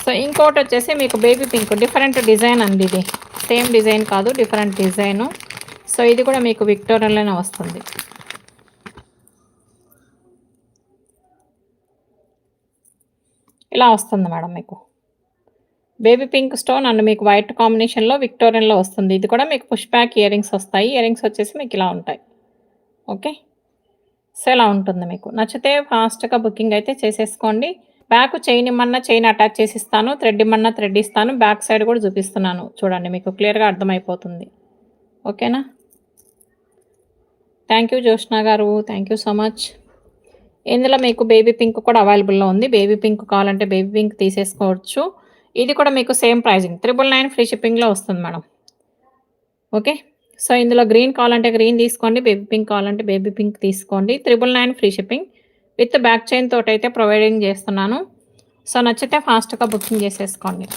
So ఇంకోటి వచ్చేసి మీకు బేబీ పింక్ డిఫరెంట్ డిజైన్ అండి. ఇది సేమ్ డిజైన్ కాదు, డిఫరెంట్ డిజైను. సో ఇది కూడా మీకు విక్టోరియాలోనే వస్తుంది. ఇలా వస్తుంది మేడం మీకు బేబీ పింక్ స్టోన్ అండ్ మీకు వైట్ కాంబినేషన్లో విక్టోరియన్లో వస్తుంది. ఇది కూడా మీకు పుష్ బ్యాక్ ఇయర్ రింగ్స్ వస్తాయి. ఇయర్ రింగ్స్ వచ్చేసి మీకు ఇలా ఉంటాయి. ఓకే, సో ఇలా ఉంటుంది. మీకు నచ్చితే ఫాస్ట్గా బుకింగ్ అయితే చేసేసుకోండి. బ్యాక్ చైన్ ఇమ్మన్నా చైన్ అటాచ్ చేసి ఇస్తాను, థ్రెడ్ ఇమ్మన్నా థ్రెడ్ ఇస్తాను. బ్యాక్ సైడ్ కూడా చూపిస్తున్నాను చూడండి, మీకు క్లియర్గా అర్థమైపోతుంది. ఓకేనా? థ్యాంక్ యూ జ్యోష్నా గారు, థ్యాంక్ యూ సో మచ్. ఇందులో మీకు బేబీ పింక్ కూడా అవైలబుల్లో ఉంది. బేబీ పింక్ కావాలంటే బేబీ పింక్ తీసేసుకోవచ్చు. ఇది కూడా మీకు సేమ్ ప్రైజింగ్ 999 ఫ్రీ షిప్పింగ్లో వస్తుంది మేడం. ఓకే, సో ఇందులో గ్రీన్ కావాలంటే గ్రీన్ తీసుకోండి, బేబీ పింక్ కావాలంటే బేబీ పింక్ తీసుకోండి. 999 free shipping with back chain తోటి అయితే ప్రొవైడింగ్ చేస్తున్నాను. సో నచ్చితే ఫాస్ట్గా బుకింగ్ చేసేసుకోండి.